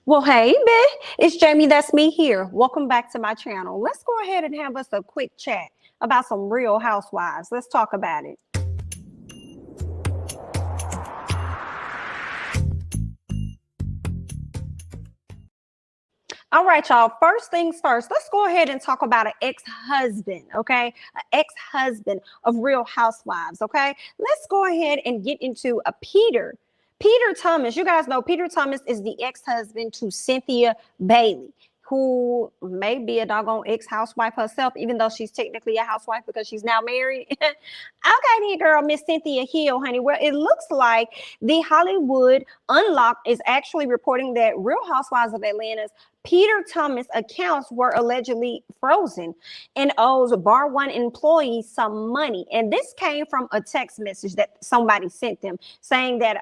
Well, hey, babe, it's Jamie. That's me here. Welcome back to my channel. Let's go ahead and have us a quick chat about some real housewives. Let's talk about it. All right, y'all. First things first, let's go ahead and talk about an ex-husband, okay? An ex-husband of Real Housewives, okay? Let's go ahead and get into a Peter. Peter Thomas. You guys know Peter Thomas is the ex-husband to Cynthia Bailey, who may be a doggone ex-housewife herself, even though she's technically a housewife because she's now married. Okay, then, girl, Miss Cynthia Hill, honey. Well, it looks like the Hollywood Unlocked is actually reporting that Real Housewives of Atlanta's Peter Thomas accounts were allegedly frozen and owes Bar One employees some money. And this came from a text message that somebody sent them saying that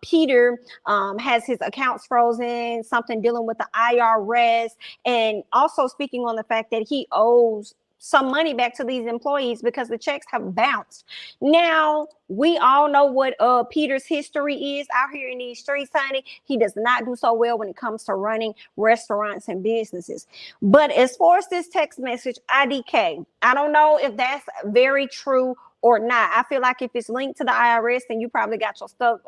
Peter has his accounts frozen, something dealing with the IRS, and also speaking on the fact that he owes some money back to these employees because the checks have bounced. Now, we all know what Peter's history is out here in these streets, honey. He does not do so well when it comes to running restaurants and businesses. But as far as this text message, IDK, I don't know if that's very true or not. I feel like if it's linked to the IRS, then you probably got your stuff,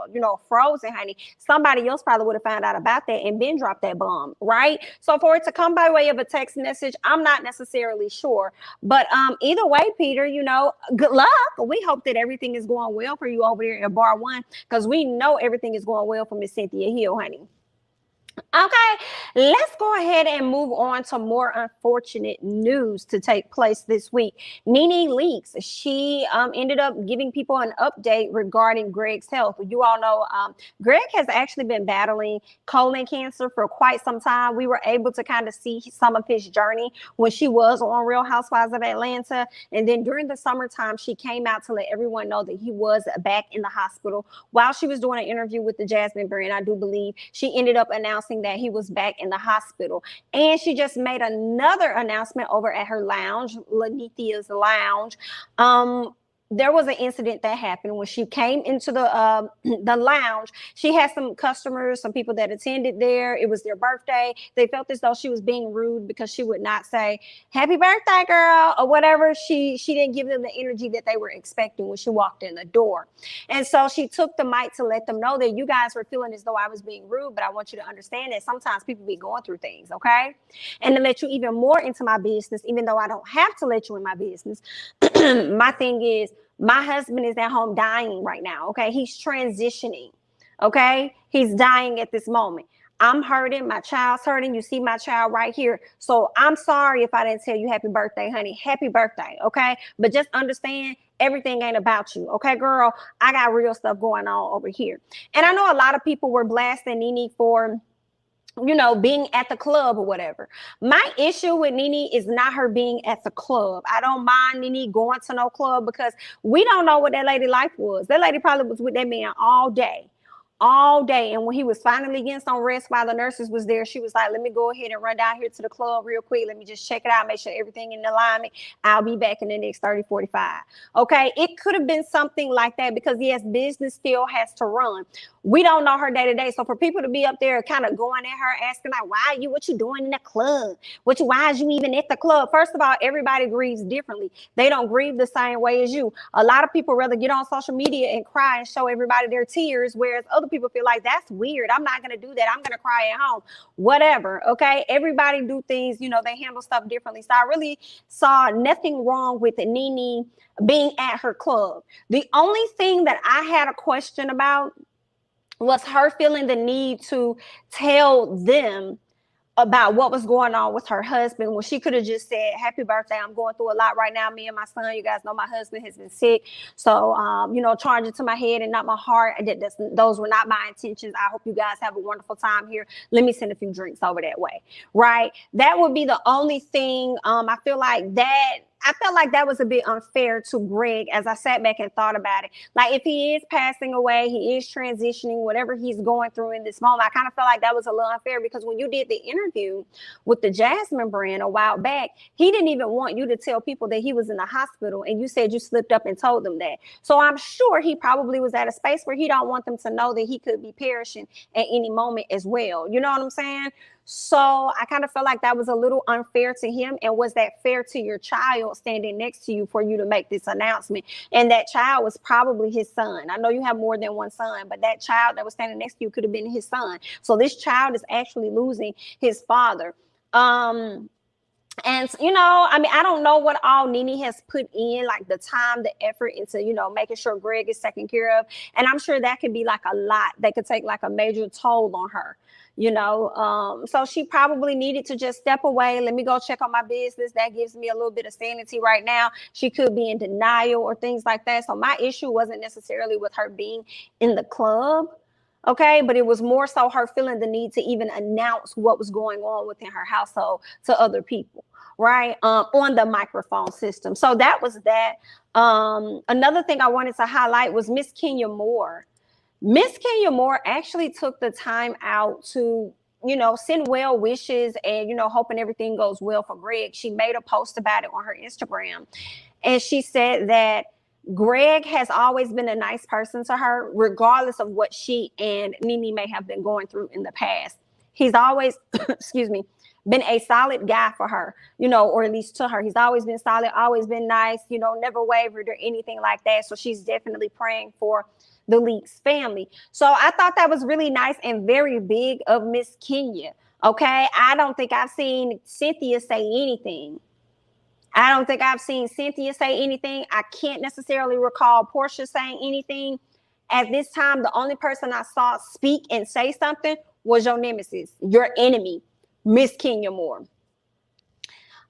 frozen, honey. Somebody else probably would have found out about that and then dropped that bomb, right? So for it to come by way of a text message, I'm not necessarily sure. But either way, Peter, good luck. We hope that everything is going well for you over there at Bar One, because we know everything is going well for Miss Cynthia Hill, honey. Okay, let's go ahead and move on to more unfortunate news to take place this week. NeNe Leakes, she ended up giving people an update regarding Greg's health. You all know Greg has actually been battling colon cancer for quite some time. We were able to kind of see some of his journey when she was on Real Housewives of Atlanta. And then during the summertime, she came out to let everyone know that he was back in the hospital. While she was doing an interview with the Jasmine brand, I do believe she ended up announcing that he was back in the hospital. And she just made another announcement over at her lounge, Lanithia's lounge. There was an incident that happened when she came into the lounge. She had some customers, some people that attended there. It was their birthday. They felt as though she was being rude because she would not say, "Happy birthday, girl," or whatever. She didn't give them the energy that they were expecting when she walked in the door. And so she took the mic to let them know that you guys were feeling as though I was being rude, but I want you to understand that sometimes people be going through things, okay? And to let you even more into my business, even though I don't have to let you in my business, my thing is, my husband is at home dying right now, okay? He's transitioning, okay? He's dying at this moment. I'm hurting. My child's hurting. You see my child right here. So I'm sorry if I didn't tell you happy birthday, honey. Happy birthday, okay? But just understand, everything ain't about you, okay, girl? I got real stuff going on over here. And I know a lot of people were blasting NeNe for being at the club or whatever. My issue with NeNe is not her being at the club. I don't mind NeNe going to no club because we don't know what that lady life was. That lady probably was with that man all day. And when he was finally getting some rest while the nurses was there, she was like, "Let me go ahead and run down here to the club real quick. Let me just check it out, make sure everything in alignment. I'll be back in the next 30, 45. Okay, it could have been something like that because, yes, business still has to run. We don't know her day to day. So for people to be up there kind of going at her, asking like, what you doing in the club? Why is you even at the club? First of all, everybody grieves differently. They don't grieve the same way as you. A lot of people rather get on social media and cry and show everybody their tears, whereas other people feel like, that's weird. I'm not going to do that. I'm going to cry at home. Whatever. Okay. Everybody do things, they handle stuff differently. So I really saw nothing wrong with NeNe being at her club. The only thing that I had a question about was her feeling the need to tell them about what was going on with her husband when she could have just said, "Happy birthday. I'm going through a lot right now. Me and my son, you guys know my husband has been sick. So, charge it to my head and not my heart. Those were not my intentions. I hope you guys have a wonderful time here. Let me send a few drinks over that way." Right? That would be the only thing. I feel like that I felt like that was a bit unfair to Greg as I sat back and thought about it. Like, if he is passing away, he is transitioning, whatever he's going through in this moment, I kind of felt like that was a little unfair, because when you did the interview with the Jasmine brand a while back, he didn't even want you to tell people that he was in the hospital, and you said you slipped up and told them that. So I'm sure he probably was at a space where he don't want them to know that he could be perishing at any moment as well. You know what I'm saying? So I kind of felt like that was a little unfair to him. And was that fair to your child standing next to you for you to make this announcement? And that child was probably his son. I know you have more than one son, but that child that was standing next to you could have been his son. So this child is actually losing his father. And, you know, I mean, I don't know what all NeNe has put in, like the time, the effort into, you know, making sure Greg is taken care of. And I'm sure that could be like a lot that could take like a major toll on her. You know, so she probably needed to just step away. Let me go check on my business. That gives me a little bit of sanity right now. She could be in denial or things like that. So my issue wasn't necessarily with her being in the club, okay? But it was more so her feeling the need to even announce what was going on within her household to other people, right? On the microphone system. So that was that. Another thing I wanted to highlight was Miss Kenya Moore. Miss Kenya Moore actually took the time out to, you know, send well wishes and, you know, hoping everything goes well for Greg. She made a post about it on her Instagram. And she said that Greg has always been a nice person to her, regardless of what she and NeNe may have been going through in the past. He's always, excuse me, been a solid guy for her, you know, or at least to her. He's always been solid, always been nice, you know, never wavered or anything like that. So she's definitely praying for the Leakes family. So I thought that was really nice and very big of Miss Kenya. Okay. I don't think I've seen Cynthia say anything. I don't think I've seen Cynthia say anything. I can't necessarily recall Portia saying anything. At this time, the only person I saw speak and say something was your nemesis, your enemy, Miss Kenya Moore.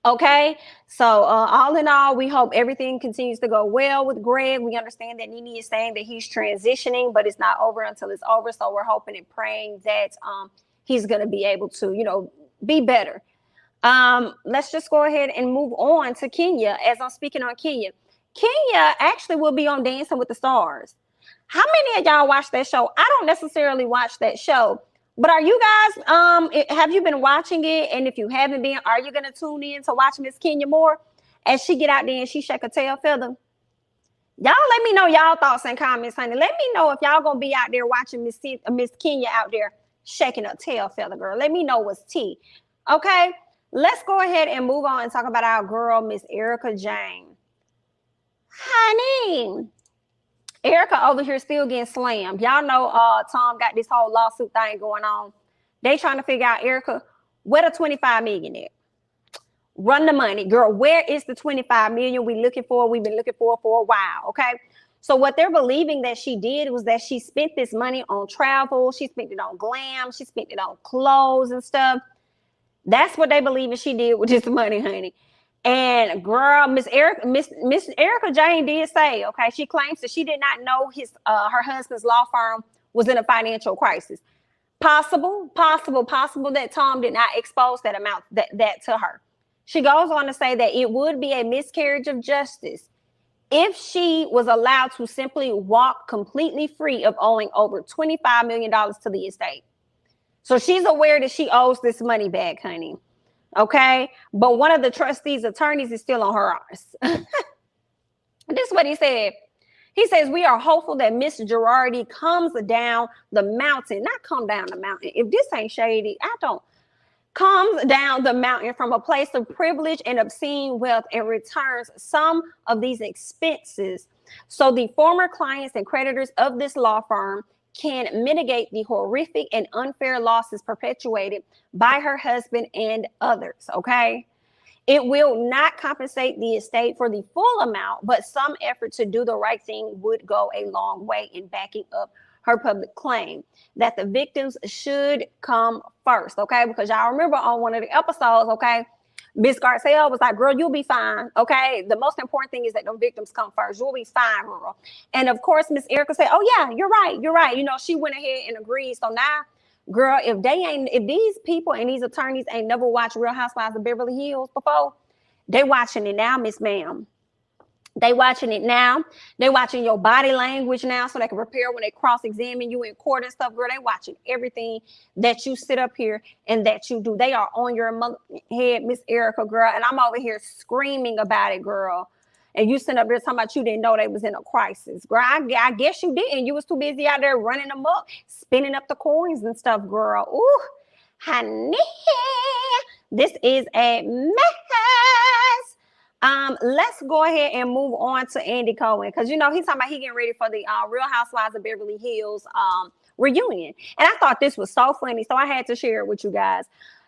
Okay, so all in all, we hope everything continues to go well with Greg. We understand that NeNe is saying that he's transitioning, but it's not over until it's over. So we're hoping and praying that he's going to be able to, you know, be better. Let's just go ahead and move on to Kenya. As I'm speaking on Kenya, Kenya actually will be on Dancing with the Stars. How many of y'all watch that show? I don't necessarily watch that show. But are you guys, have you been watching it? And if you haven't been, are you going to tune in to watch Miss Kenya Moore as she get out there and she shake a tail feather? Y'all let me know y'all thoughts and comments, honey. Let me know if y'all going to be out there watching Miss Kenya out there shaking a tail feather, girl. Let me know what's tea. Okay, let's go ahead and move on and talk about our girl, Miss Erika Jayne. Honey, Erika over here still getting slammed. Y'all know Tom got this whole lawsuit thing going on. They trying to figure out, Erika, where the 25 million at? Run the money. Girl, where is the 25 million we've been looking for a while, okay? So what they're believing that she did was that she spent this money on travel. She spent it on glam. She spent it on clothes and stuff. That's what they believe she did with this money, honey. And girl, Miss Erika Jayne did say, okay, she claims that she did not know her husband's law firm was in a financial crisis. Possible that Tom did not expose that amount that to her. She goes on to say that it would be a miscarriage of justice if she was allowed to simply walk completely free of owing over $25 million to the estate. So she's aware that she owes this money back, honey. Okay, but one of the trustees' attorneys is still on her arse. This is what he said. He says, we are hopeful that Miss Girardi comes down the mountain, not come down the mountain. If this ain't shady, I don't. Comes down the mountain from a place of privilege and obscene wealth and returns some of these expenses. So the former clients and creditors of this law firm can mitigate the horrific and unfair losses perpetuated by her husband and others, okay? It will not compensate the estate for the full amount, but some effort to do the right thing would go a long way in backing up her public claim that the victims should come first, okay? Because y'all remember on one of the episodes, okay, Miss Garcelle was like, girl, you'll be fine, okay? The most important thing is that the victims come first. You'll be fine, girl. And of course, Miss Erika said, oh yeah, you're right. You know, she went ahead and agreed. So now, girl, if these people and these attorneys ain't never watched Real Housewives of Beverly Hills before, They watching it now, Miss Ma'am. They watching it now. They watching your body language now so they can prepare when they cross-examine you in court and stuff, girl. They watching everything that you sit up here and that you do. They are on your head, Miss Erika, girl. And I'm over here screaming about it, girl. And you sitting up there talking about you didn't know they was in a crisis. Girl, I guess you didn't. You was too busy out there running them up, spinning up the coins and stuff, girl. Ooh, honey. This is a mess. Let's go ahead and move on to Andy Cohen, because you know he's talking about he getting ready for the Real Housewives of Beverly Hills reunion, and I thought this was so funny, so I had to share it with you guys.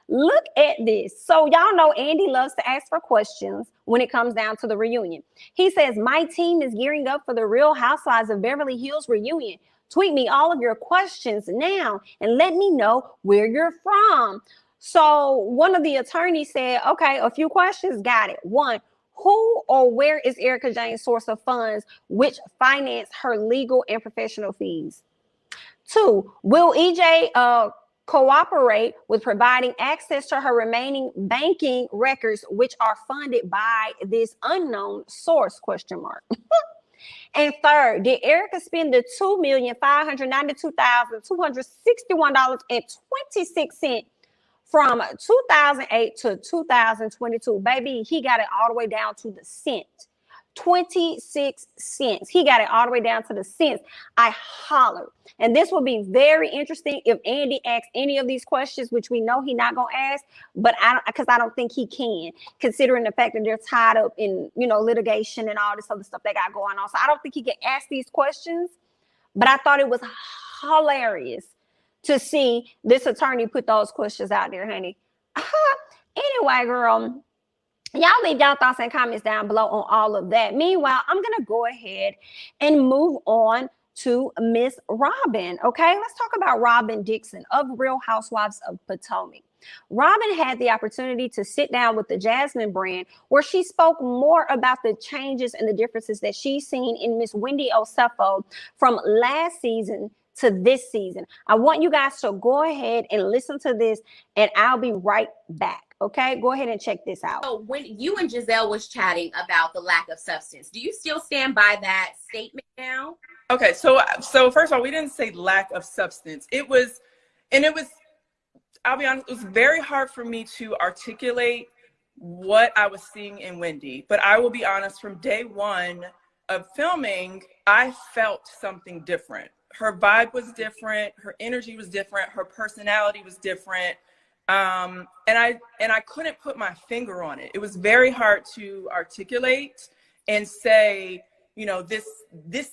Look at this. So y'all know Andy loves to ask for questions when it comes down to the reunion. He says, my team is gearing up for the Real Housewives of Beverly Hills reunion. Tweet me all of your questions now and let me know where you're from. So one of the attorneys said, okay, a few questions, got it. One, who or where is Erika Jayne's source of funds which finance her legal and professional fees? Two, will EJ cooperate with providing access to her remaining banking records which are funded by this unknown source, question mark. And third, did Erika spend the $2,592,261.26 from 2008 to 2022? Baby, he got it all the way down to the cent. 26 cents. He got it all the way down to the cents. I hollered. And this will be very interesting if Andy asks any of these questions, which we know he's not going to ask, but because I don't think he can, considering the fact that they're tied up in, you know, litigation and all this other stuff they got going on. So I don't think he can ask these questions, but I thought it was hilarious to see this attorney put those questions out there, honey. Anyway, girl, y'all leave y'all thoughts and comments down below on all of that. Meanwhile, I'm going to go ahead and move on to Miss Robyn. Okay, let's talk about Robyn Dixon of Real Housewives of Potomac. Robyn had the opportunity to sit down with the Jasmine brand, where she spoke more about the changes and the differences that she's seen in Miss Wendy Osefo from last season to this season. I want you guys to go ahead and listen to this, and I'll be right back. Okay, go ahead and check this out. So when you and Gizelle was chatting about the lack of substance, do you still stand by that statement now? Okay, so first of all, we didn't say lack of substance. It was, I'll be honest, it was very hard for me to articulate what I was seeing in Wendy. But I will be honest, from day one of filming, I felt something different. Her vibe was different. Her energy was different. Her personality was different. And I couldn't put my finger on it. It was very hard to articulate and say, you know, this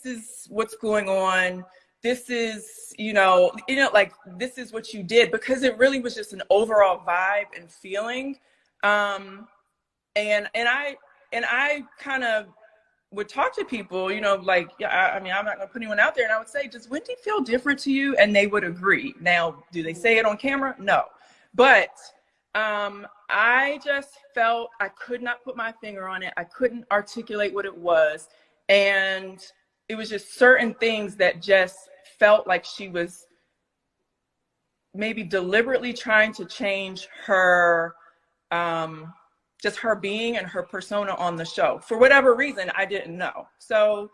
is what's going on. This is, like, this is what you did, because it really was just an overall vibe and feeling. And I kind of would talk to people, like, I mean, I'm not gonna put anyone out there, and I would say, does Wendy feel different to you? And they would agree. Now, do they say it on camera? No. But I just felt I could not put my finger on it. I couldn't articulate what it was. And it was just certain things that just felt like she was maybe deliberately trying to change her, just her being and her persona on the show. For whatever reason, I didn't know. So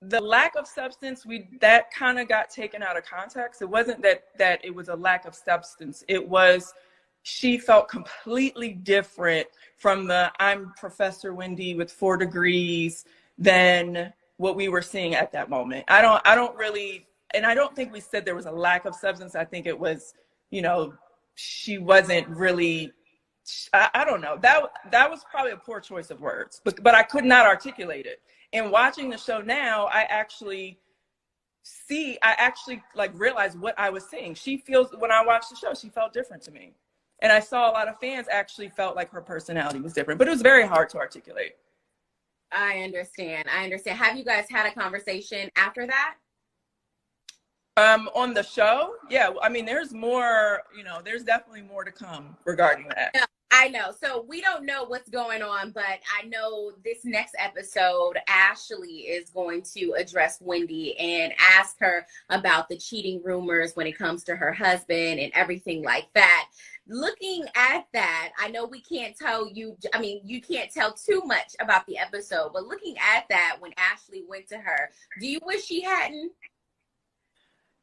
the lack of substance, that kind of got taken out of context. It wasn't that it was a lack of substance. It was, she felt completely different from the I'm Professor Wendy with 4 degrees than what we were seeing at that moment. I don't really, and I don't think we said there was a lack of substance. I think it was, she wasn't really, I don't know. That was probably a poor choice of words, but I could not articulate it. And watching the show now, I actually like realize what I was seeing. She feels, when I watched the show, she felt different to me. And I saw a lot of fans actually felt like her personality was different, but it was very hard to articulate. I understand. Have you guys had a conversation after that? On the show? Yeah. I mean, there's more, there's definitely more to come regarding that. Yeah, I know. So we don't know what's going on, but I know this next episode, Ashley is going to address Wendy and ask her about the cheating rumors when it comes to her husband and everything like that. looking at that, I know we can't tell you, I mean, you can't tell too much about the episode, but looking at that when Ashley went to her, do you wish she hadn't?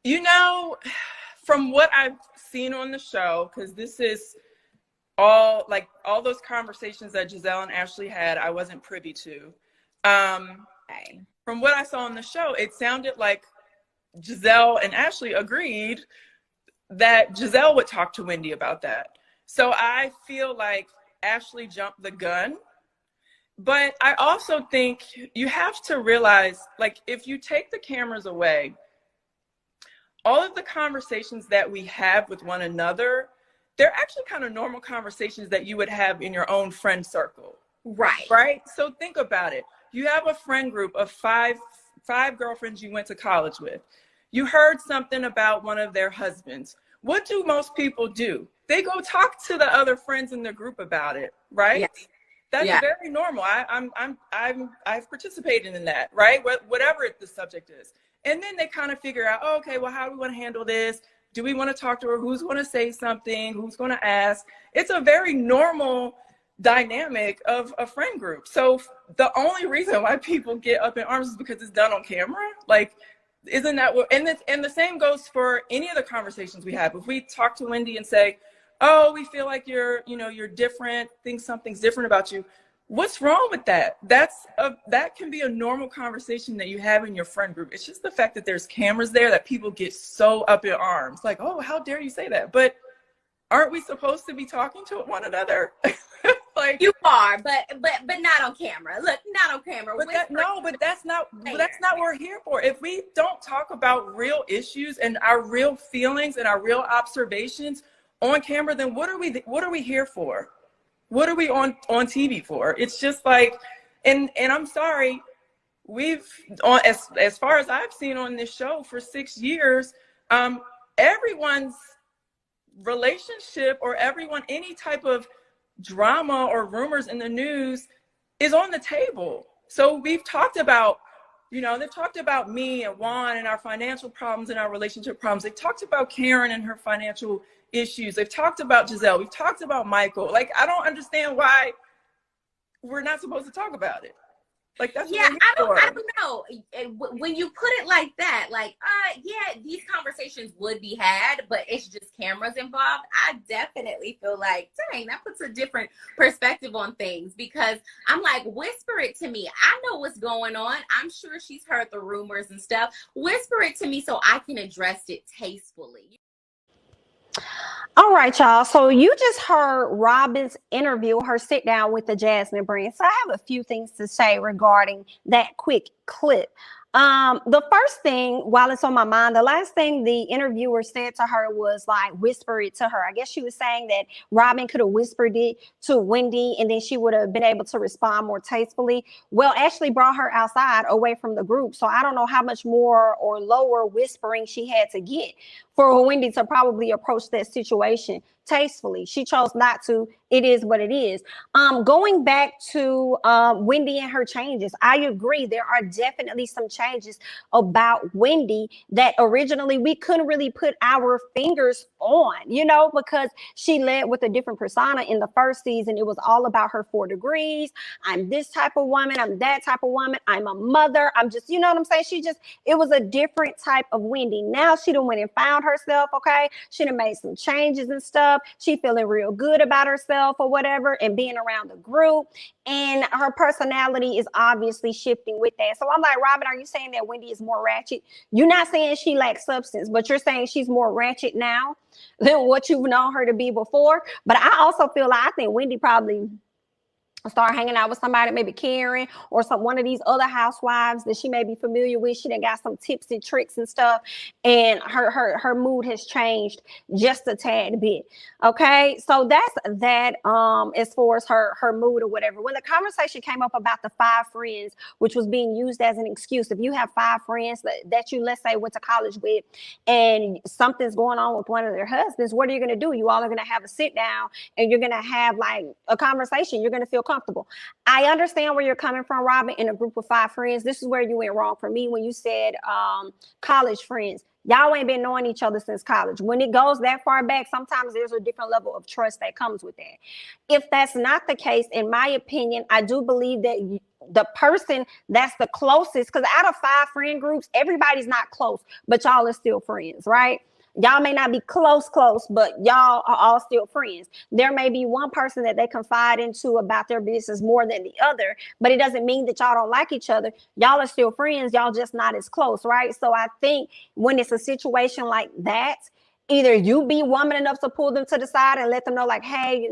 You know, from what I've seen on the show, because this is all those conversations that Gizelle and Ashley had, I wasn't privy to. From what I saw on the show, it sounded like Gizelle and Ashley agreed that Gizelle would talk to Wendy about that. So I feel like Ashley jumped the gun. But I also think you have to realize, like, if you take the cameras away, all of the conversations that we have with one another, they're actually kind of normal conversations that you would have in your own friend circle. Right? So think about it. You have a friend group of five girlfriends you went to college with. You heard something about one of their husbands. What do most people do? They go talk to the other friends in the group about it, right? Yes. That's very normal. I've participated in that, right? Whatever the subject is. And then they kind of figure out, oh, okay, well, how do we want to handle this? Do we want to talk to her? Who's going to say something? Who's going to ask? It's a very normal dynamic of a friend group. So the only reason why people get up in arms is because it's done on camera. Like, isn't that what, and the same goes for any of the conversations we have. If we talk to Wendy and say, oh, we feel like you're different, think something's different about you. What's wrong with that? That can be a normal conversation that you have in your friend group. It's just the fact that there's cameras there that people get so up in arms. Like, oh, how dare you say that? But aren't we supposed to be talking to one another? Like, you are, but not on camera. Look, not on camera. But that's not what we're here for. If we don't talk about real issues and our real feelings and our real observations on camera, then what are we here for? What are we on TV for? It's just like, and I'm sorry, as far as I've seen on this show for 6 years, everyone's relationship or any type of drama or rumors in the news is on the table. So we've talked about, they've talked about me and Juan and our financial problems and our relationship problems. They've talked about Karen and her financial issues. They've talked about Gizelle. We've talked about Michael. Like, I don't understand why we're not supposed to talk about it. Like, that's I don't know. When you put it like that, like, these conversations would be had, but it's just cameras involved. I definitely feel like, dang, that puts a different perspective on things, because I'm like, whisper it to me. I know what's going on. I'm sure she's heard the rumors and stuff. Whisper it to me so I can address it tastefully. All right, y'all. So you just heard Robyn's interview, her sit down with the Jasmine brand. So I have a few things to say regarding that quick clip. The first thing, while it's on my mind, the last thing the interviewer said to her was like, whisper it to her. I guess she was saying that Robyn could have whispered it to Wendy and then she would have been able to respond more tastefully. Well, Ashley brought her outside away from the group. So I don't know how much more or lower whispering she had to get for Wendy to probably approach that situation tastefully. She chose not to. It is what it is. Going back to Wendy and her changes, I agree. There are definitely some changes about Wendy that originally we couldn't really put our fingers on, because she led with a different persona in the first season. It was all about her 4 degrees. I'm this type of woman. I'm that type of woman. I'm a mother. I'm just, what I'm saying? It was a different type of Wendy. Now she done went and found herself. Okay. She done made some changes and stuff. She feeling real good about herself or whatever and being around the group. And her personality is obviously shifting with that. So I'm like, Robyn, are you saying that Wendy is more ratchet? You're not saying she lacks substance, but you're saying she's more ratchet now than what you've known her to be before. But I also feel like I think Wendy probably start hanging out with somebody, maybe Karen or one of these other housewives that she may be familiar with. She done got some tips and tricks and stuff, and her mood has changed just a tad bit. Okay, so that's that. As far as her mood or whatever. When the conversation came up about the 5 friends, which was being used as an excuse, if you have 5 friends that you, let's say, went to college with, and something's going on with one of their husbands, what are you going to do? You all are going to have a sit down and you're going to have like a conversation. You're going to feel comfortable. I understand where you're coming from, Robyn. In a group of 5 friends, this is where you went wrong for me when you said college friends. Y'all ain't been knowing each other since college. When it goes that far back, sometimes there's a different level of trust that comes with that. If that's not the case, in my opinion, I do believe that the person that's the closest, because out of 5 friend groups, everybody's not close, but y'all are still friends, right? Y'all may not be close, but y'all are all still friends. There may be one person that they confide into about their business more than the other, but it doesn't mean that y'all don't like each other. Y'all are still friends. Y'all just not as close, right? So I think when it's a situation like that, either you be woman enough to pull them to the side and let them know like, hey,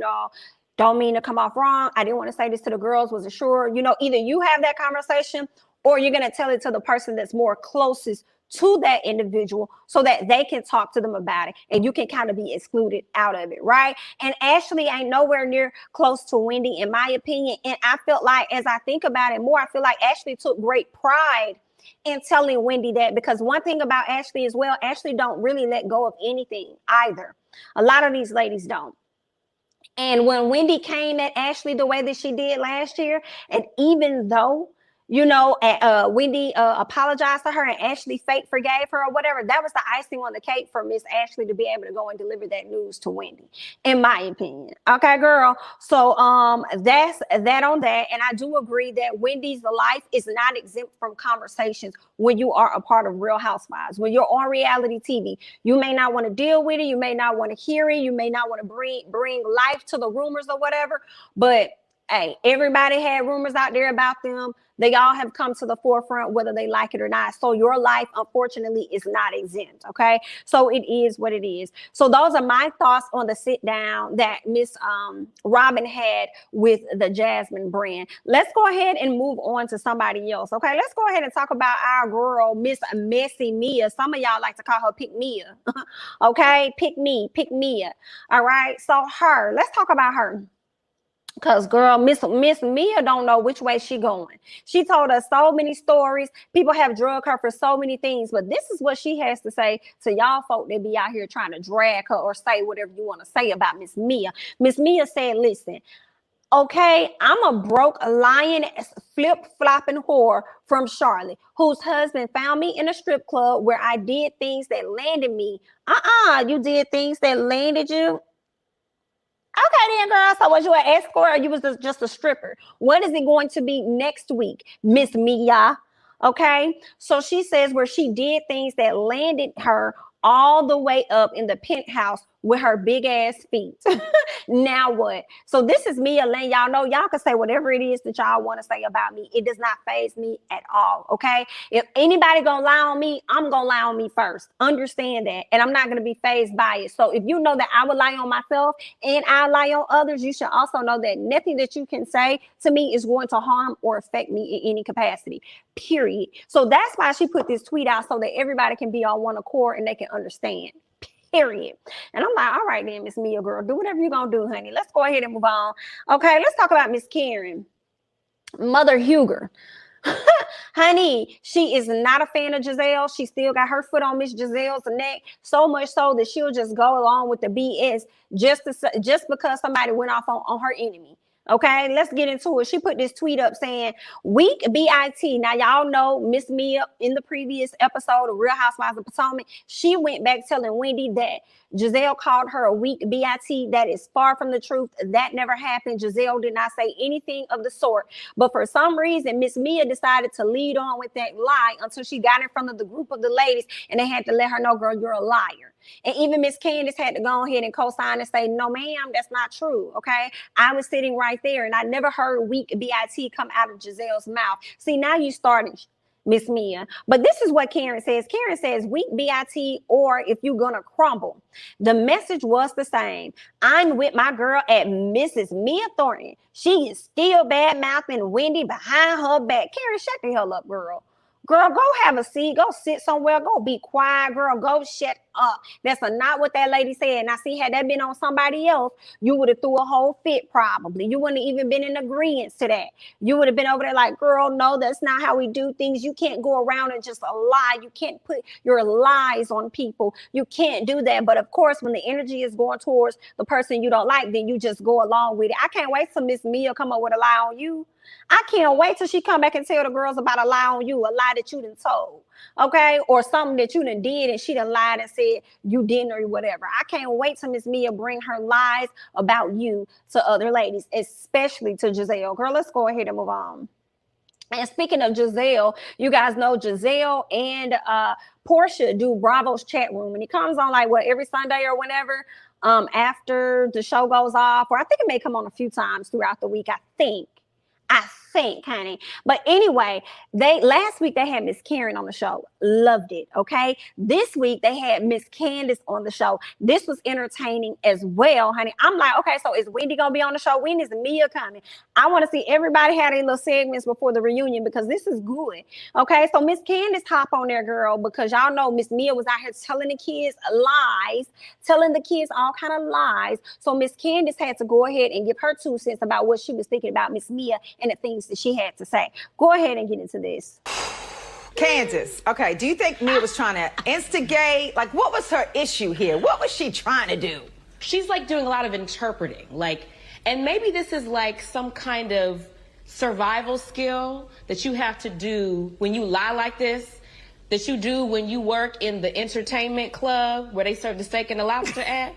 don't mean to come off wrong. I didn't want to say this to the girls. Wasn't sure. Either you have that conversation or you're going to tell it to the person that's more closest to that individual so that they can talk to them about it and you can kind of be excluded out of it, right? And Ashley ain't nowhere near close to Wendy, in my opinion. And I felt like, as I think about it more, I feel like Ashley took great pride in telling Wendy that, because one thing about Ashley as well, Ashley don't really let go of anything either. A lot of these ladies don't. And when Wendy came at Ashley the way that she did last year, and even though Wendy apologized to her and Ashley fake forgave her or whatever, that was the icing on the cake for Miss Ashley to be able to go and deliver that news to Wendy, in my opinion. Okay, girl. So that's that on that. And I do agree that Wendy's life is not exempt from conversations when you are a part of Real Housewives. When you're on reality TV, you may not want to deal with it, you may not want to hear it, you may not want to bring life to the rumors or whatever, but hey, everybody had rumors out there about them. They all have come to the forefront, whether they like it or not. So your life, unfortunately, is not exempt, okay? So it is what it is. So those are my thoughts on the sit down that Miss Robyn had with the Jasmine brand. Let's go ahead and move on to somebody else, okay? Let's go ahead and talk about our girl, Miss Messy Mia. Some of y'all like to call her Pick Mia, okay? Pick Mia, all right? So let's talk about her. Because, girl, Miss Mia don't know which way she going. She told us so many stories. People have drugged her for so many things. But this is what she has to say to y'all folk that be out here trying to drag her or say whatever you want to say about Miss Mia. Miss Mia said, listen, okay, I'm a broke, lying, flip-flopping whore from Charlotte whose husband found me in a strip club where I did things that landed me. You did things that landed you? Okay then, girl. So was you an escort or you was just a stripper? What is it going to be next week, Miss Mia? Okay. So she says where she did things that landed her all the way up in the penthouse with her big ass feet. Now what? So this is Mia letting y'all know y'all can say whatever it is that y'all want to say about me. It does not faze me at all. Okay. If anybody gonna lie on me, I'm gonna lie on me first. Understand that. And I'm not gonna be fazed by it. So if you know that I will lie on myself and I lie on others, you should also know that nothing that you can say to me is going to harm or affect me in any capacity. Period. So that's why she put this tweet out so that everybody can be on one accord and they can understand. Period. And I'm like, all right then, Miss Mia, girl, do whatever you're gonna do, honey. Let's go ahead and move on. Okay, let's talk about Miss Karen, Mother Huger. Honey, she is not a fan of Gizelle. She still got her foot on Miss Gizelle's neck, so much so that she'll just go along with the BS just because somebody went off on her enemy. Okay, let's get into it. She put this tweet up saying, weak BIT. Now, y'all know Miss Mia in the previous episode of Real Housewives of Potomac, she went back telling Wendy that Gizelle called her a weak BIT. That is far from the truth. That never happened. Gizelle did not say anything of the sort. But for some reason, Miss Mia decided to lead on with that lie until she got in front of the group of the ladies and they had to let her know, girl, you're a liar. And even Miss Candiace had to go ahead and co-sign and say, no, ma'am, that's not true. Okay. I was sitting right there and I never heard weak BIT come out of Gizelle's mouth. See, now you started, Miss Mia. But this is what Karen says. Karen says, weak BIT, or if you're going to crumble. The message was the same. I'm with my girl at Mrs. Mia Thornton. She is still bad-mouthing Wendy behind her back. Karen, shut the hell up, girl. Girl, go have a seat. Go sit somewhere. Go be quiet, girl. Go shut That's not what that lady said. Now, see, had that been on somebody else, you would have threw a whole fit probably. You wouldn't have even been in agreement to that. You would have been over there like, girl, no, that's not how we do things. You can't go around and just lie. You can't put your lies on people. You can't do that. But of course, when the energy is going towards the person you don't like, then you just go along with it. I can't wait till Miss Mia come up with a lie on you. I can't wait till she come back and tell the girls about a lie on you, a lie that you done told, okay? Or something that you done did and she done lied and said you didn't or whatever. I can't wait till Miss Mia bring her lies about you to other ladies, especially to Gizelle. Girl, let's go ahead and move on. And speaking of Gizelle, you guys know Gizelle and Portia do Bravo's chat room. And he comes on like, what, every Sunday or whenever after the show goes off. Or I think it may come on a few times throughout the week, I think, honey. But anyway, last week they had Miss Karen on the show. Loved it, okay? This week they had Miss Candiace on the show. This was entertaining as well, honey. I'm like, okay, so is Wendy gonna be on the show? When is Mia coming? I want to see everybody have their little segments before the reunion because this is good, okay? So Miss Candiace hop on there, girl, because y'all know Miss Mia was out here telling the kids lies, telling the kids all kind of lies. So Miss Candiace had to go ahead and give her 2 cents about what she was thinking about Miss Mia and the things that she had to say. Go ahead and get into this. Candiace, okay, do you think Mia was trying to instigate? Like, what was her issue here? What was she trying to do? She's like doing a lot of interpreting, like, and maybe this is like some kind of survival skill that you have to do when you lie like this, that you do when you work in the entertainment club where they serve the steak and the lobster at.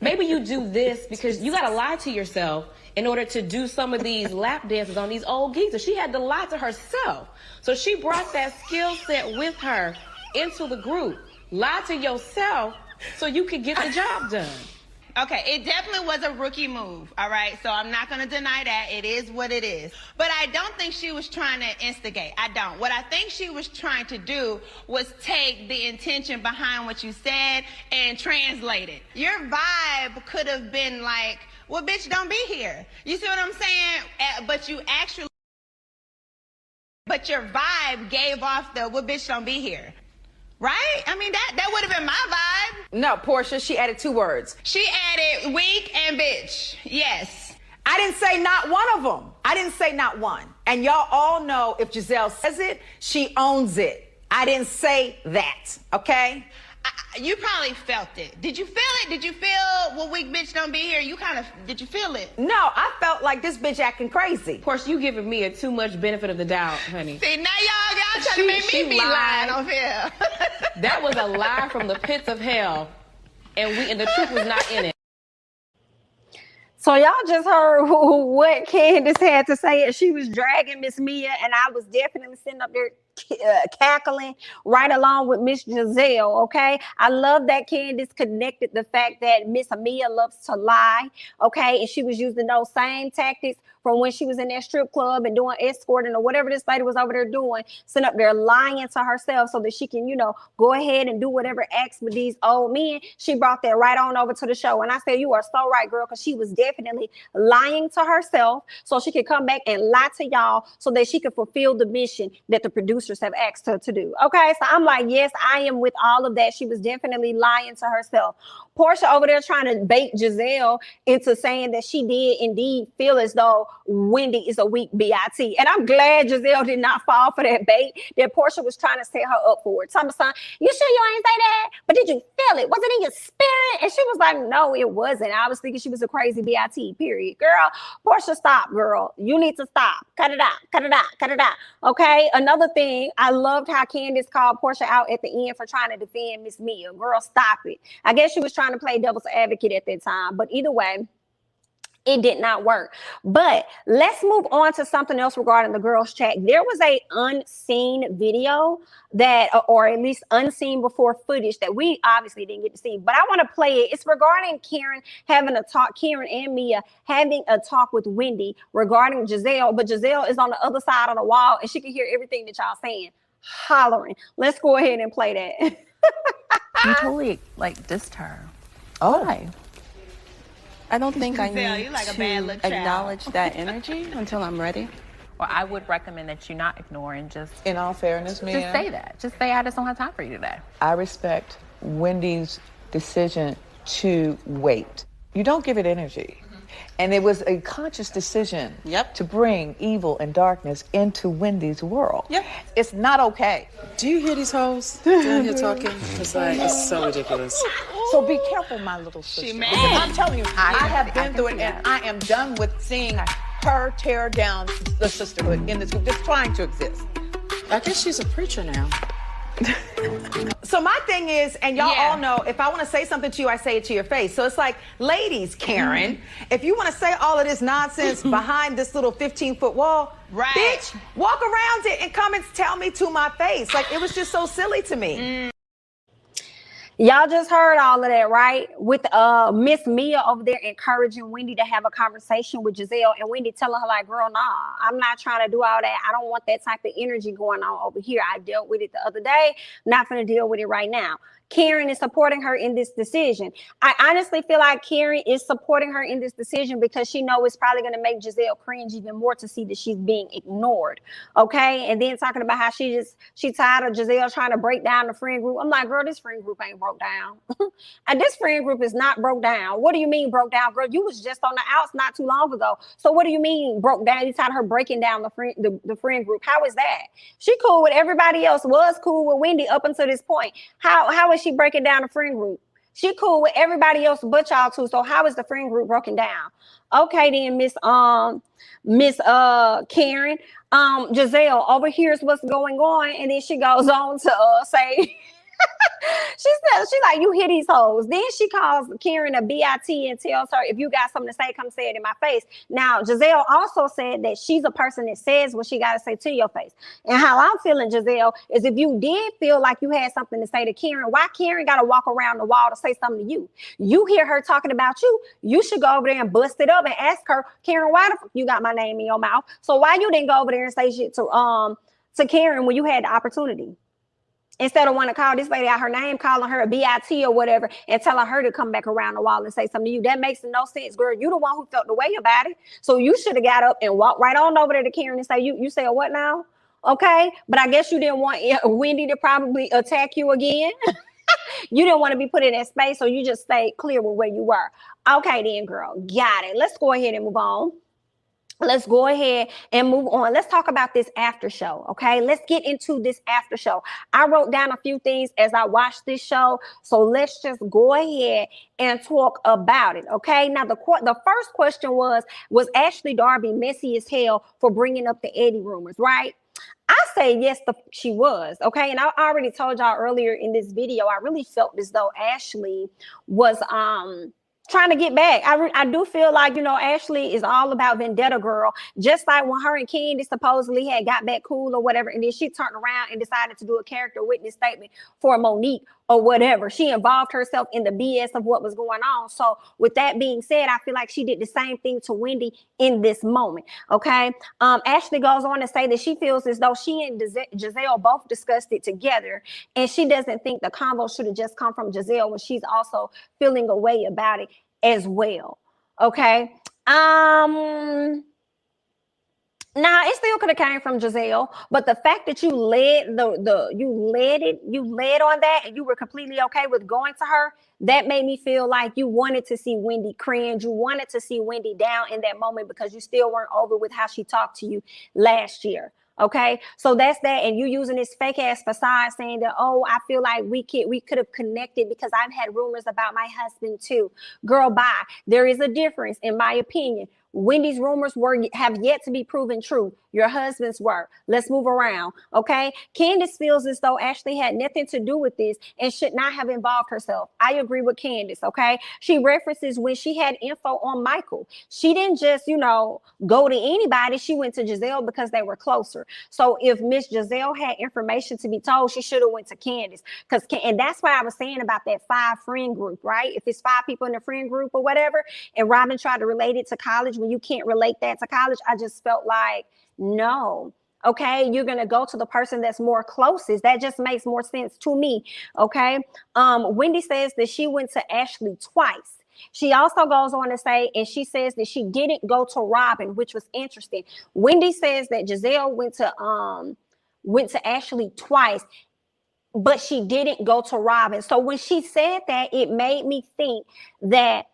Maybe you do this because you gotta lie to yourself in order to do some of these lap dances on these old geeks. So she had to lie to herself. So she brought that skill set with her into the group. Lie to yourself so you could get the job done. Okay, it definitely was a rookie move, all right? So I'm not going to deny that. It is what it is. But I don't think she was trying to instigate. I don't. What I think she was trying to do was take the intention behind what you said and translate it. Your vibe could have been like, well, bitch, don't be here. You see what I'm saying? But you actually, but your vibe gave off the, well, bitch, don't be here. Right? I mean, that would have been my vibe. No, Portia, she added 2 words. She added weak and bitch. Yes. I didn't say not one of them. I didn't say not one. And y'all all know if Gizelle says it, she owns it. I didn't say that, okay? You probably felt it. Did you feel it? Did you feel, well, weak bitch don't be here? You kind of, did you feel it? No, I felt like this bitch acting crazy. Of course, you giving me too much benefit of the doubt, honey. See, now y'all trying to make me be lying on here. That was a lie from the pits of hell, and the truth was not in it. So y'all just heard what Candiace had to say, and she was dragging Miss Mia, and I was definitely sitting up there cackling right along with Miss Gizelle, okay? I love that Candiace connected the fact that Miss Mia loves to lie, okay? And she was using those same tactics from when she was in that strip club and doing escorting or whatever this lady was over there doing, sitting up there lying to herself so that she can, you know, go ahead and do whatever acts with these old men. She brought that right on over to the show. And I said, you are so right, girl, because she was definitely lying to herself so she could come back and lie to y'all so that she could fulfill the mission that the producers have asked her to do. Okay, so I'm like, yes, I am with all of that. She was definitely lying to herself. Portia over there trying to bait Gizelle into saying that she did indeed feel as though Wendy is a weak BIT. And I'm glad Gizelle did not fall for that bait that Portia was trying to set her up for. Son, you sure you ain't say that? But did you feel it? Was it in your spirit? And she was like, no, it wasn't. I was thinking she was a crazy BIT, period. Girl, Portia, stop, girl. You need to stop. Cut it out, cut it out, cut it out. Okay, another thing, I loved how Candiace called Portia out at the end for trying to defend Miss Mia. Girl, stop it. I guess she was trying to play devil's advocate at that time. But either way, it did not work. But let's move on to something else regarding the girls' chat. There was a unseen video that, or at least unseen before footage that we obviously didn't get to see. But I want to play it. It's regarding Karen having a talk, Karen and Mia having a talk with Wendy regarding Gizelle. But Gizelle is on the other side of the wall and she can hear everything that y'all saying, hollering. Let's go ahead and play that. You totally like dissed her. Oh. Why? I don't think I Gizelle, need you like a to bad little child. acknowledge that energy until I'm ready. Well, I would recommend that you not ignore and just In all fairness, Mia, say that. Just say, I just don't have time for you today. I respect Wendy's decision to wait. You don't give it energy. And it was a conscious decision to bring evil and darkness into Wendy's world. It's not okay. Do you hear these hoes down here talking? It's like, it's so ridiculous. So be careful, my little sister. Because I'm telling you, I have been through it, and I am done with seeing her tear down the sisterhood in this group, just trying to exist. I guess she's a preacher now. So my thing is, and y'all all know, if I want to say something to you, I say it to your face. So it's like, ladies, Karen, if you want to say all of this nonsense behind this little 15-foot wall, bitch, walk around it and come and tell me to my face. Like, it was just so silly to me. Y'all just heard all of that, right? With Miss Mia over there encouraging Wendy to have a conversation with Gizelle, and Wendy telling her like, girl, nah, I'm not trying to do all that. I don't want that type of energy going on over here. I dealt with it the other day. I'm not going to deal with it right now. Karen is supporting her in this decision. I honestly feel like Karen is supporting her in this decision because she knows it's probably going to make Gizelle cringe even more to see that she's being ignored. Okay. And then talking about how she tired of Gizelle trying to break down the friend group. I'm like, girl, this friend group ain't broke down. And this friend group is not broke down. What do you mean broke down, girl? You was just on the outs not too long ago. So what do you mean broke down? You tired of her breaking down the friend group. How is that? She cool with everybody else, was cool with Wendy up until this point. How is she breaking down the friend group? She cool with everybody else but y'all too. So how is the friend group broken down? Okay, then Miss Karen, Gizelle overhears what's going on, and then she goes on to say she like, you hear these hoes. Then she calls Karen a BIT and tells her, if you got something to say, come say it in my face. Now, Gizelle also said that she's a person that says what she got to say to your face. And how I'm feeling, Gizelle, is if you did feel like you had something to say to Karen, why Karen got to walk around the wall to say something to you? You hear her talking about you, you should go over there and bust it up and ask her, Karen, why the fuck you got my name in your mouth? So why you didn't go over there and say shit to Karen when you had the opportunity? Instead of wanting to call this lady out her name, calling her a BIT or whatever, and telling her to come back around the wall and say something to you. That makes no sense, girl. You the one who felt the way about it. So you should have got up and walked right on over there to Karen and say, you said what now? Okay. But I guess you didn't want Wendy to probably attack you again. You didn't want to be put in that space, so you just stayed clear with where you were. Okay then, girl. Got it. Let's go ahead and move on. Let's go ahead and move on. Let's talk about this after show. Okay, let's get into this after show. I wrote down a few things as I watched this show, so let's just go ahead and talk about it. Okay, now the first question was Ashley Darby messy as hell for bringing up the Eddie rumors, right? I say yes, she was. Okay, and I already told y'all earlier in this video, I really felt as though Ashley was trying to get back. I do feel like, Ashley is all about vendetta, girl. Just like when her and Candiace supposedly had got back cool or whatever, and then she turned around and decided to do a character witness statement for Monique or whatever. She involved herself in the BS of what was going on. So with that being said, I feel like she did the same thing to Wendy in this moment. Okay. Ashley goes on to say that she feels as though she and Gizelle both discussed it together, and she doesn't think the convo should have just come from Gizelle when she's also feeling a way about it as well. Okay. Now it still could have came from Gizelle, but the fact that you led on that and you were completely okay with going to her, that made me feel like you wanted to see Wendy cringe. You wanted to see Wendy down in that moment because you still weren't over with how she talked to you last year. Okay, so that's that. And you using this fake ass facade saying that, oh, I feel like we could have connected because I've had rumors about my husband too. Girl, bye. There is a difference, in my opinion. Wendy's rumors have yet to be proven true. Your husband's were. Let's move around. Okay. Candiace feels as though Ashley had nothing to do with this and should not have involved herself. I agree with Candiace. Okay. She references when she had info on Michael. She didn't just, go to anybody. She went to Gizelle because they were closer. So if Miss Gizelle had information to be told, she should have went to Candiace. And that's why I was saying about that 5 friend group, right? If it's 5 people in the friend group or whatever, and Robyn tried to relate it to college when you can't relate that to college, I just felt like, no. Okay, you're gonna go to the person that's more closest. That just makes more sense to me. Okay. Wendy says that she went to Ashley twice. She also goes on to say, and she says that she didn't go to Robyn, which was interesting. Wendy says that Gizelle went to Ashley twice. but she didn't go to Robyn. So when she said that, it made me think that,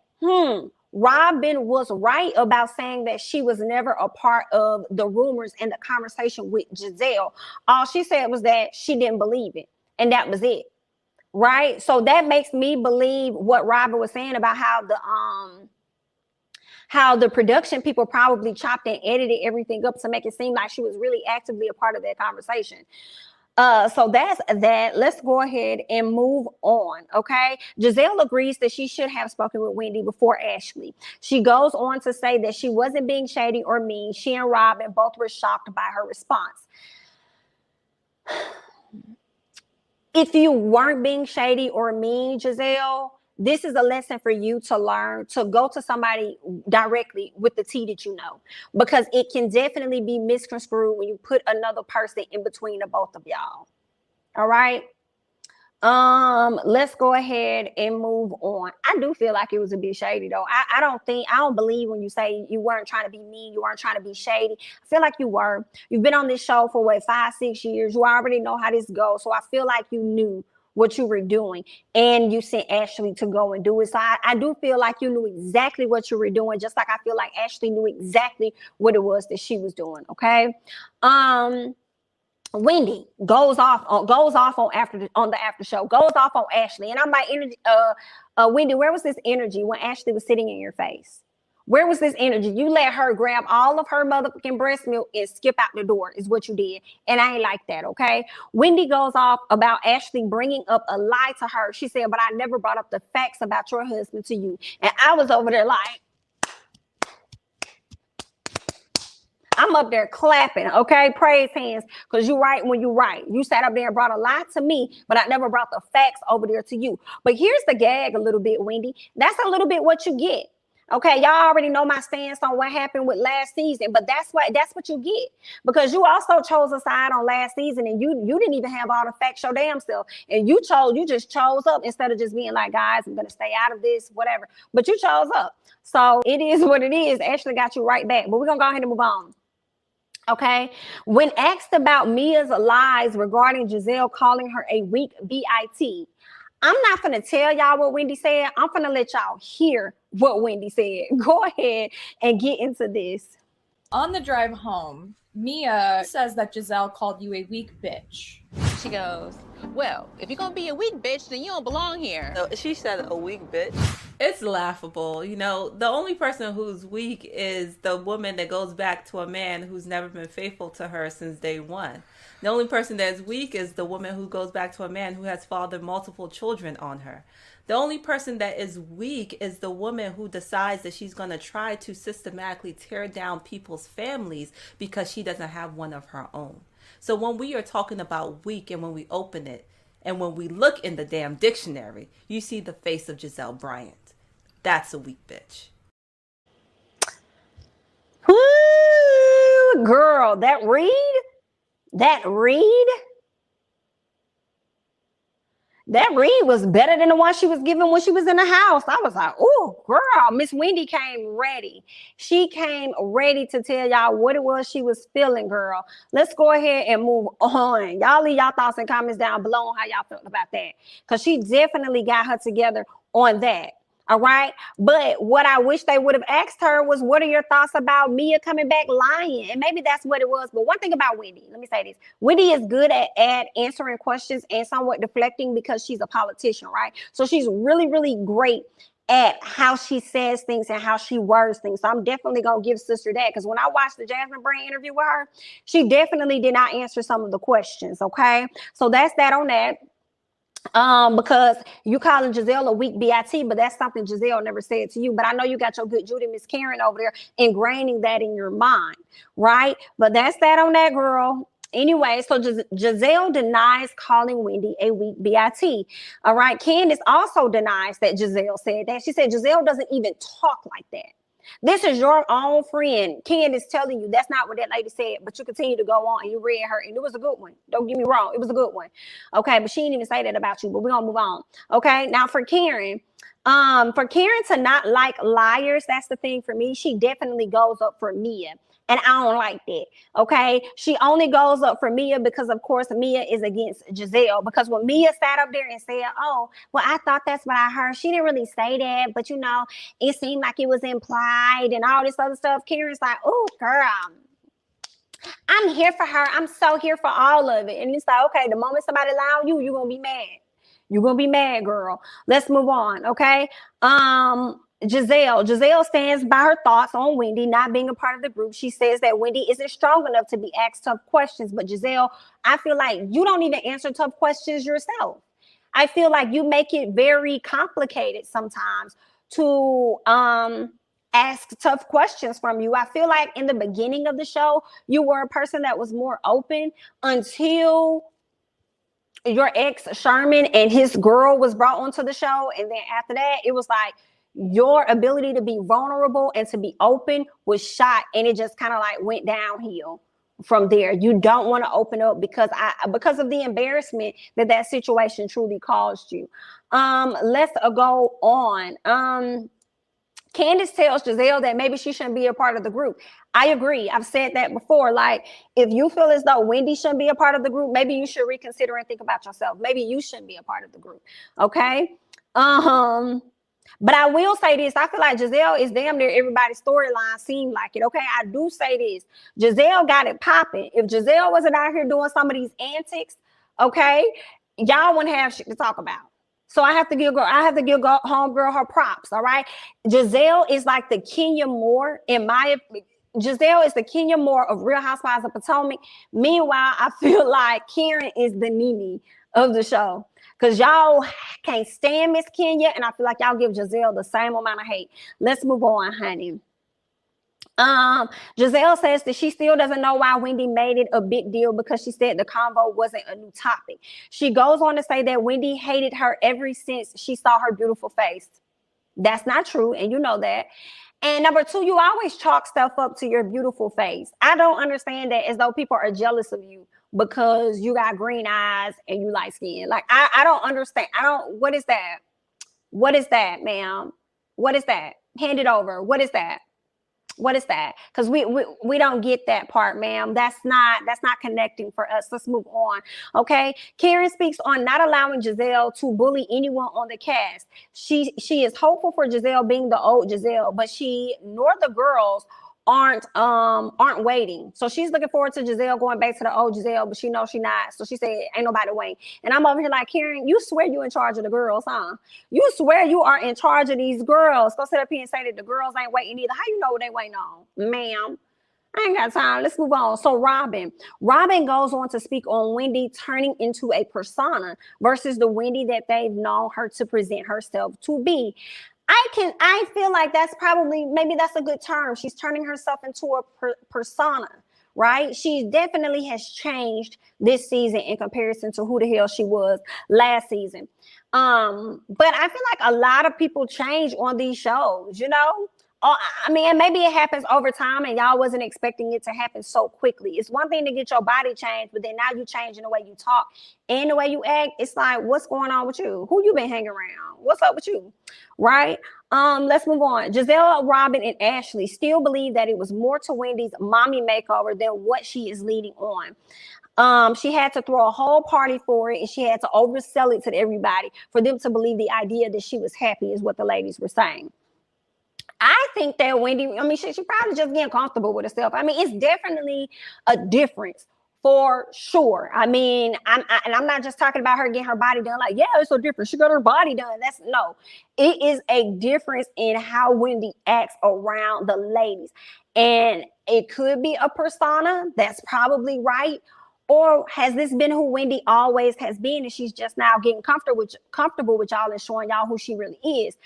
Robyn was right about saying that she was never a part of the rumors and the conversation with Gizelle. All she said was that she didn't believe it, and that was it. Right? So that makes me believe what Robyn was saying about how the production people probably chopped and edited everything up to make it seem like she was really actively a part of that conversation. So that's that. Let's go ahead and move on. Okay. Gizelle agrees that she should have spoken with Wendy before Ashley. She goes on to say that she wasn't being shady or mean. She and Robyn both were shocked by her response. If you weren't being shady or mean, Gizelle, this is a lesson for you to learn to go to somebody directly with the tea that you know, because it can definitely be misconstrued when you put another person in between the both of y'all. All right. Let's go ahead and move on. I do feel like it was a bit shady though. I don't believe when you say you weren't trying to be mean, you weren't trying to be shady. I feel like you were. You've been on this show for what, 5-6 years. You already know how this goes. So I feel like you knew what you were doing, and you sent Ashley to go and do it. So I do feel like you knew exactly what you were doing, just like I feel like Ashley knew exactly what it was that she was doing. Okay. Wendy goes off on the after show, goes off on Ashley. And I'm like, Wendy, where was this energy when Ashley was sitting in your face? Where was this energy? You let her grab all of her motherfucking breast milk and skip out the door is what you did. And I ain't like that, okay? Wendy goes off about Ashley bringing up a lie to her. She said, but I never brought up the facts about your husband to you. And I was over there like, I'm up there clapping, okay? Praise hands, because you right when you right. You sat up there and brought a lie to me, but I never brought the facts over there to you. But here's the gag a little bit, Wendy. That's a little bit what you get. Okay, y'all already know my stance on what happened with last season, but that's what you get, because you also chose a side on last season, and you didn't even have all the facts your damn self, and you just chose up instead of just being like, guys, I'm gonna stay out of this, whatever. But you chose up, so it is what it is. Ashley got you right back, but we're gonna go ahead and move on. Okay, when asked about Mia's lies regarding Gizelle calling her a weak BIT, I'm not going to tell y'all what Wendy said. I'm going to let y'all hear what Wendy said. Go ahead and get into this. On the drive home, Mia says that Gizelle called you a weak bitch. She goes, well, if you're going to be a weak bitch, then you don't belong here. So she said a weak bitch. It's laughable. You know, the only person who's weak is the woman that goes back to a man who's never been faithful to her since day one. The only person that's weak is the woman who goes back to a man who has fathered multiple children on her. The only person that is weak is the woman who decides that she's going to try to systematically tear down people's families because she doesn't have one of her own. So when we are talking about weak, and when we open it and when we look in the damn dictionary, you see the face of Gizelle Bryant. That's a weak bitch. Ooh, girl, that read was better than the one she was given when she was in the house. I was like, oh, girl, Miss Wendy came ready. She came ready to tell y'all what it was she was feeling, girl. Let's go ahead and move on. Y'all leave y'all thoughts and comments down below on how y'all felt about that, because she definitely got her together on that. All right. But what I wish they would have asked her was, what are your thoughts about Mia coming back lying? And maybe that's what it was. But one thing about Wendy, let me say this. Wendy is good at answering questions and somewhat deflecting because she's a politician, right? So she's really, really great at how she says things and how she words things. So I'm definitely going to give sister that, because when I watched the Jasmine Brand interview with her, she definitely did not answer some of the questions. Okay. So that's that on that. Because you calling Gizelle a weak BIT, but that's something Gizelle never said to you. But I know you got your good Judy Miss Karen over there ingraining that in your mind, right? But that's that on that, girl. Anyway, so Gizelle denies calling Wendy a weak BIT. All right. Candiace also denies that Gizelle said that. She said Gizelle doesn't even talk like that. This is your own friend, Candiace, telling you that's not what that lady said, but you continue to go on and you read her, and it was a good one. Don't get me wrong. It was a good one. Okay, but she didn't even say that about you, but we're going to move on. Okay, now for Karen, For Karen to not like liars, that's the thing for me. She definitely goes up for Mia. And I don't like that. Okay. She only goes up for Mia because, of course, Mia is against Gizelle. Because when Mia sat up there and said, oh, well, I thought that's what I heard. She didn't really say that. But, you know, it seemed like it was implied and all this other stuff. Karen's like, oh, girl, I'm here for her. I'm so here for all of it. And it's like, okay, the moment somebody lie on you, you're going to be mad. You're going to be mad, girl. Let's move on. Okay. Gizelle stands by her thoughts on Wendy not being a part of the group. She says that Wendy isn't strong enough to be asked tough questions. But Gizelle, I feel like you don't even answer tough questions yourself. I feel like you make it very complicated sometimes to ask tough questions from you. I feel like in the beginning of the show, you were a person that was more open until your ex Sherman and his girl was brought onto the show. And then after that, it was like your ability to be vulnerable and to be open was shot. And it just kind of like went downhill from there. You don't want to open up because of the embarrassment that situation truly caused you. Let's go on. Candiace tells Gizelle that maybe she shouldn't be a part of the group. I agree. I've said that before. Like, if you feel as though Wendy shouldn't be a part of the group, maybe you should reconsider and think about yourself. Maybe you shouldn't be a part of the group. Okay. But I will say this. I feel like Gizelle is damn near everybody's storyline seemed like it. Okay. I do say this. Gizelle got it popping. If Gizelle wasn't out here doing some of these antics, okay, y'all wouldn't have shit to talk about. So I have to give homegirl her props. All right. Gizelle is like the Kenya Moore Gizelle is the Kenya Moore of Real Housewives of Potomac. Meanwhile, I feel like Karen is the NeNe of the show. Because y'all can't stand Miss Kenya, and I feel like y'all give Gizelle the same amount of hate. Let's move on, honey. Gizelle says that she still doesn't know why Wendy made it a big deal because she said the convo wasn't a new topic. She goes on to say that Wendy hated her ever since she saw her beautiful face. That's not true, and you know that. And number two, you always chalk stuff up to your beautiful face. I don't understand that as though people are jealous of you because you got green eyes and you light skin. Like, I don't understand. What is that? What is that, ma'am? What is that? Hand it over. What is that? What is that? Because we don't get that part, ma'am. That's not connecting for us. Let's move on. Okay. Karen speaks on not allowing Gizelle to bully anyone on the cast. She is hopeful for Gizelle being the old Gizelle, but she nor the girls aren't waiting. So she's looking forward to Gizelle going back to the old Gizelle, but she knows she's not. So she said, ain't nobody waiting. And I'm over here like, Karen, you swear you in charge of the girls, huh? You swear you are in charge of these girls. Go sit up here and say that the girls ain't waiting either. How you know what they waiting on? Ma'am, I ain't got time. Let's move on. So Robyn goes on to speak on Wendy turning into a persona versus the Wendy that they've known her to present herself to be. I feel like maybe that's a good term. She's turning herself into a persona, right? She definitely has changed this season in comparison to who the hell she was last season. But I feel like a lot of people change on these shows, you know? I mean, maybe it happens over time and y'all wasn't expecting it to happen so quickly. It's one thing to get your body changed, but then now you changing the way you talk and the way you act. It's like, what's going on with you? Who you been hanging around? What's up with you? Right? Let's move on. Gizelle, Robyn, and Ashley still believe that it was more to Wendy's mommy makeover than what she is leading on. She had to throw a whole party for it, and she had to oversell it to everybody for them to believe the idea that she was happy is what the ladies were saying. I think that Wendy, she probably just getting comfortable with herself. I mean, it's definitely a difference for sure. I mean, I'm not just talking about her getting her body done. Like, yeah, it's so different. She got her body done. No, it is a difference in how Wendy acts around the ladies. And it could be a persona. That's probably right. Or has this been who Wendy always has been? And she's just now getting comfortable with y'all and showing y'all who she really is.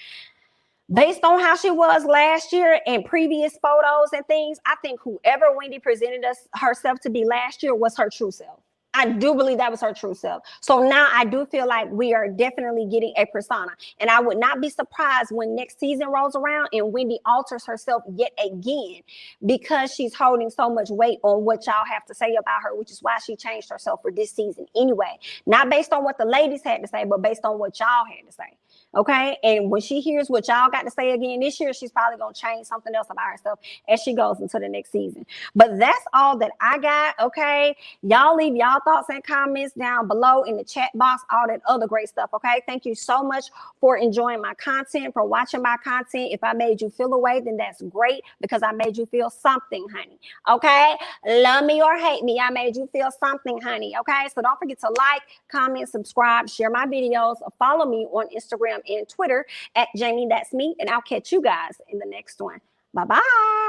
Based on how she was last year and previous photos and things, I think whoever Wendy presented herself to be last year was her true self. I do believe that was her true self. So now I do feel like we are definitely getting a persona. And I would not be surprised when next season rolls around and Wendy alters herself yet again because she's holding so much weight on what y'all have to say about her, which is why she changed herself for this season anyway. Not based on what the ladies had to say, but based on what y'all had to say. Okay. And when she hears what y'all got to say again this year, she's probably going to change something else about herself as she goes into the next season. But that's all that I got. Okay. Y'all leave y'all thoughts and comments down below in the chat box, all that other great stuff. Okay. Thank you so much for enjoying my content, for watching my content. If I made you feel away, then that's great because I made you feel something, honey. Okay. Love me or hate me, I made you feel something, honey. Okay. So don't forget to like, comment, subscribe, share my videos, follow me on Instagram and Twitter at jamithatsme, and I'll catch you guys in the next one. Bye-bye.